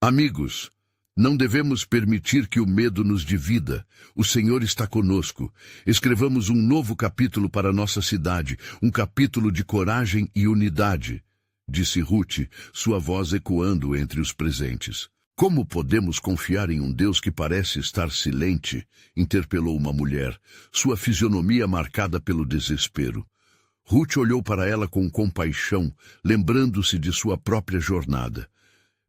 Speaker 1: Amigos, não devemos permitir que o medo nos divida. O Senhor está conosco. Escrevamos um novo capítulo para nossa cidade, um capítulo de coragem e unidade, disse Ruth, sua voz ecoando entre os presentes. Como podemos confiar em um Deus que parece estar silente? Interpelou uma mulher, sua fisionomia marcada pelo desespero. Ruth olhou para ela com compaixão, lembrando-se de sua própria jornada.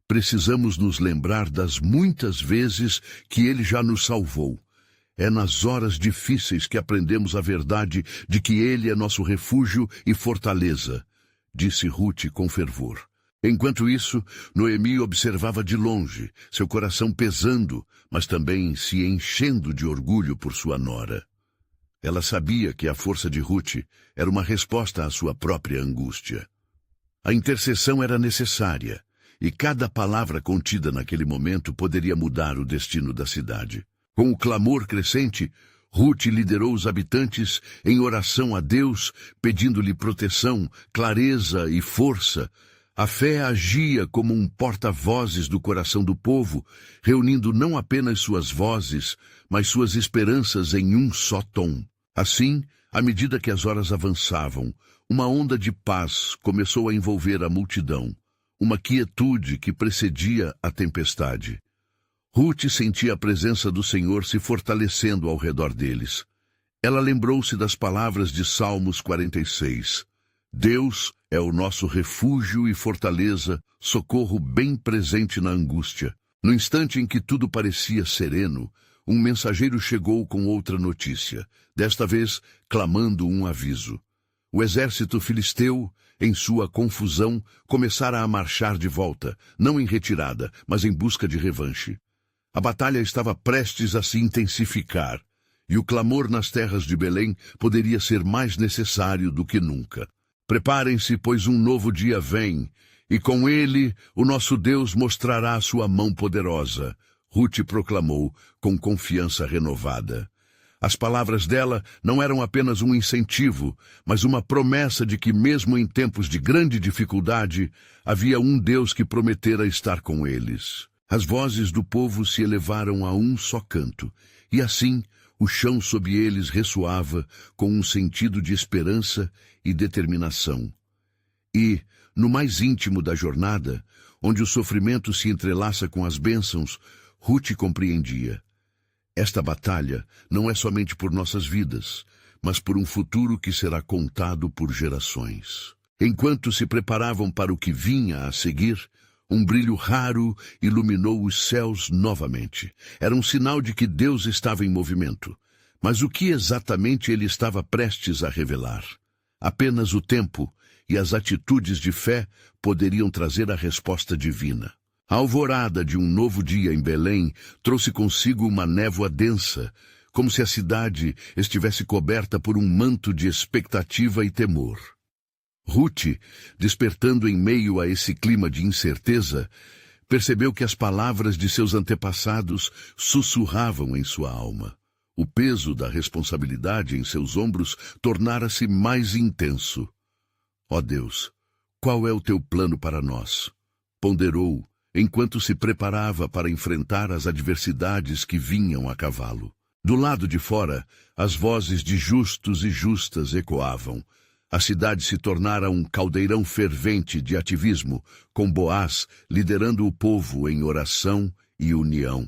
Speaker 1: Precisamos nos lembrar das muitas vezes que Ele já nos salvou. É nas horas difíceis que aprendemos a verdade de que Ele é nosso refúgio e fortaleza, disse Ruth com fervor. Enquanto isso, Noemi observava de longe, seu coração pesando, mas também se enchendo de orgulho por sua nora. Ela sabia que a força de Ruth era uma resposta à sua própria angústia. A intercessão era necessária, e cada palavra contida naquele momento poderia mudar o destino da cidade. Com o clamor crescente, Ruth liderou os habitantes em oração a Deus, pedindo-lhe proteção, clareza e força. A fé agia como um porta-vozes do coração do povo, reunindo não apenas suas vozes, mas suas esperanças em um só tom. Assim, à medida que as horas avançavam, uma onda de paz começou a envolver a multidão, uma quietude que precedia a tempestade. Ruth sentia a presença do Senhor se fortalecendo ao redor deles. Ela lembrou-se das palavras de Salmos 46. Deus é o nosso refúgio e fortaleza, socorro bem presente na angústia. No instante em que tudo parecia sereno, um mensageiro chegou com outra notícia, desta vez clamando um aviso. O exército filisteu, em sua confusão, começara a marchar de volta, não em retirada, mas em busca de revanche. A batalha estava prestes a se intensificar, e o clamor nas terras de Belém poderia ser mais necessário do que nunca. Preparem-se, pois um novo dia vem, e com ele o nosso Deus mostrará a sua mão poderosa. Ruth proclamou com confiança renovada. As palavras dela não eram apenas um incentivo, mas uma promessa de que mesmo em tempos de grande dificuldade, havia um Deus que prometera estar com eles. As vozes do povo se elevaram a um só canto, e assim o chão sob eles ressoava com um sentido de esperança e determinação. E, no mais íntimo da jornada, onde o sofrimento se entrelaça com as bênçãos, Ruth compreendia. Esta batalha não é somente por nossas vidas, mas por um futuro que será contado por gerações. Enquanto se preparavam para o que vinha a seguir, um brilho raro iluminou os céus novamente. Era um sinal de que Deus estava em movimento. Mas o que exatamente ele estava prestes a revelar? Apenas o tempo e as atitudes de fé poderiam trazer a resposta divina. A alvorada de um novo dia em Belém trouxe consigo uma névoa densa, como se a cidade estivesse coberta por um manto de expectativa e temor. Ruth, despertando em meio a esse clima de incerteza, percebeu que as palavras de seus antepassados sussurravam em sua alma. O peso da responsabilidade em seus ombros tornara-se mais intenso. Ó Deus, qual é o teu plano para nós? Ponderou, enquanto se preparava para enfrentar as adversidades que vinham a cavalo. Do lado de fora, as vozes de justos e justas ecoavam. A cidade se tornara um caldeirão fervente de ativismo, com Boaz liderando o povo em oração e união.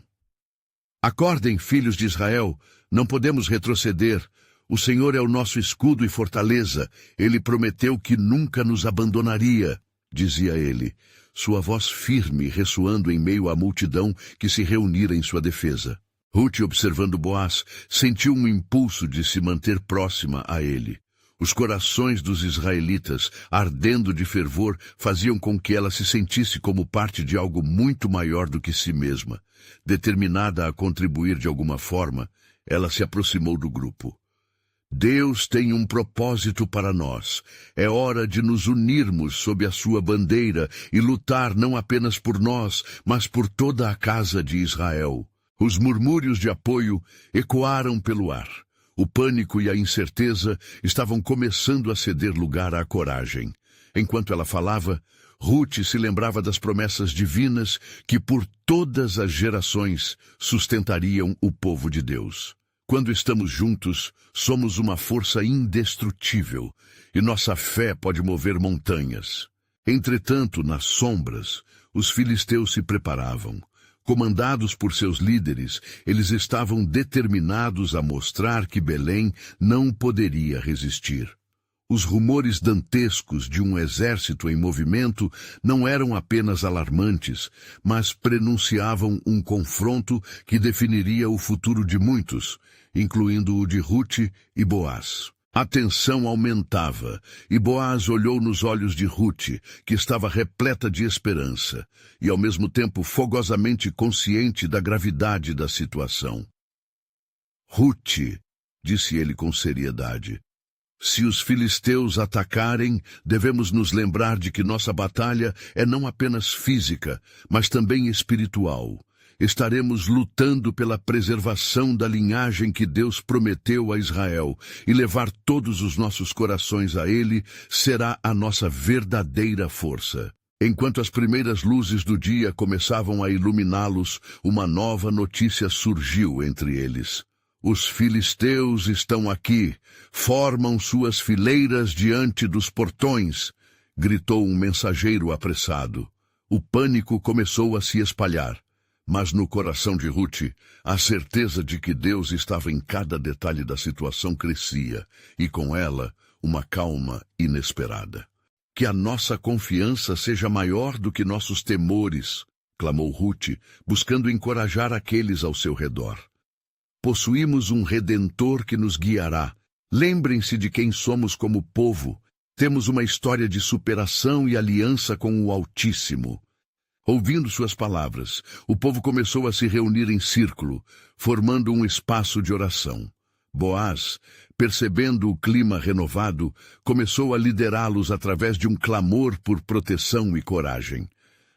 Speaker 1: Acordem, filhos de Israel, não podemos retroceder. O Senhor é o nosso escudo e fortaleza. Ele prometeu que nunca nos abandonaria, dizia ele, sua voz firme ressoando em meio à multidão que se reunira em sua defesa. Ruth, observando Boaz, sentiu um impulso de se manter próxima a ele. Os corações dos israelitas, ardendo de fervor, faziam com que ela se sentisse como parte de algo muito maior do que si mesma. Determinada a contribuir de alguma forma, ela se aproximou do grupo. Deus tem um propósito para nós. É hora de nos unirmos sob a sua bandeira e lutar não apenas por nós, mas por toda a casa de Israel. Os murmúrios de apoio ecoaram pelo ar. O pânico e a incerteza estavam começando a ceder lugar à coragem. Enquanto ela falava, Ruth se lembrava das promessas divinas que por todas as gerações sustentariam o povo de Deus. Quando estamos juntos, somos uma força indestrutível e nossa fé pode mover montanhas. Entretanto, nas sombras, os filisteus se preparavam. Comandados por seus líderes, eles estavam determinados a mostrar que Belém não poderia resistir. Os rumores dantescos de um exército em movimento não eram apenas alarmantes, mas prenunciavam um confronto que definiria o futuro de muitos, incluindo o de Ruth e Boaz. A tensão aumentava, e Boaz olhou nos olhos de Ruth, que estava repleta de esperança, e ao mesmo tempo fogosamente consciente da gravidade da situação. Ruth, disse ele com seriedade, se os filisteus atacarem, devemos nos lembrar de que nossa batalha é não apenas física, mas também espiritual. estaremos lutando pela preservação da linhagem que Deus prometeu a Israel, e levar todos os nossos corações a Ele será a nossa verdadeira força. Enquanto as primeiras luzes do dia começavam a iluminá-los, uma nova notícia surgiu entre eles. Os filisteus estão aqui, formam suas fileiras diante dos portões, gritou um mensageiro apressado. O pânico começou a se espalhar, mas no coração de Ruth, a certeza de que Deus estava em cada detalhe da situação crescia, e com ela, uma calma inesperada. Que a nossa confiança seja maior do que nossos temores, clamou Ruth, buscando encorajar aqueles ao seu redor. Possuímos um Redentor que nos guiará. Lembrem-se de quem somos como povo. Temos uma história de superação e aliança com o Altíssimo. Ouvindo suas palavras, o povo começou a se reunir em círculo, formando um espaço de oração. Boaz, percebendo o clima renovado, começou a liderá-los através de um clamor por proteção e coragem.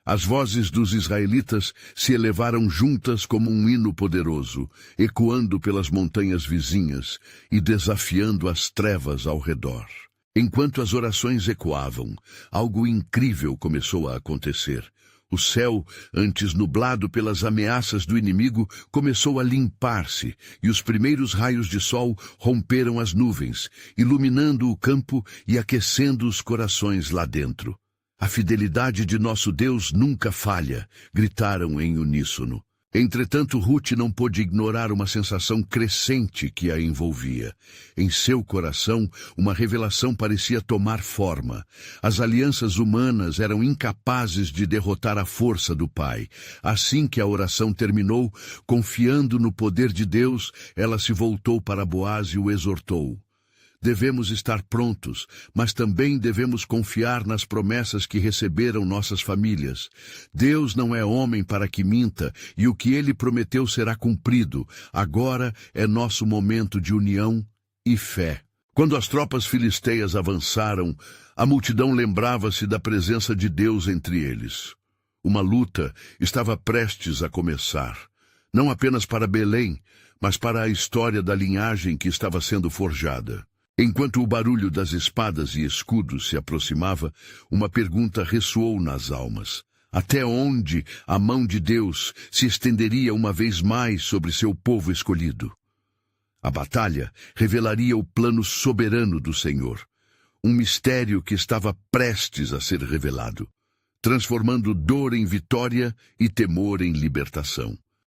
Speaker 1: As vozes dos israelitas se elevaram juntas como um hino poderoso, ecoando pelas montanhas vizinhas e desafiando as trevas ao redor. Enquanto as orações ecoavam, algo incrível começou a acontecer. O céu, antes nublado pelas ameaças do inimigo, começou a limpar-se, e os primeiros raios de sol romperam as nuvens, iluminando o campo e aquecendo os corações lá dentro. A fidelidade de nosso Deus nunca falha, gritaram em uníssono. Entretanto, Ruth não pôde ignorar uma sensação crescente que a envolvia. Em seu coração, uma revelação parecia tomar forma. As alianças humanas eram incapazes de derrotar a força do Pai. Assim que a oração terminou, confiando no poder de Deus, ela se voltou para Boaz e o exortou. Devemos estar prontos, mas também devemos confiar nas promessas que receberam nossas famílias. Deus não é homem para que minta, e o que ele prometeu será cumprido. Agora é nosso momento de união e fé. Quando as tropas filisteias avançaram, a multidão lembrava-se da presença de Deus entre eles. Uma luta estava prestes a começar, não apenas para Belém, mas para a história da linhagem que estava sendo forjada. Enquanto o barulho das espadas e escudos se aproximava, uma pergunta ressoou nas almas. Até onde a mão de Deus se estenderia uma vez mais sobre seu povo escolhido? A batalha revelaria o plano soberano do Senhor, um mistério que estava prestes a ser revelado, transformando dor em vitória e temor em libertação.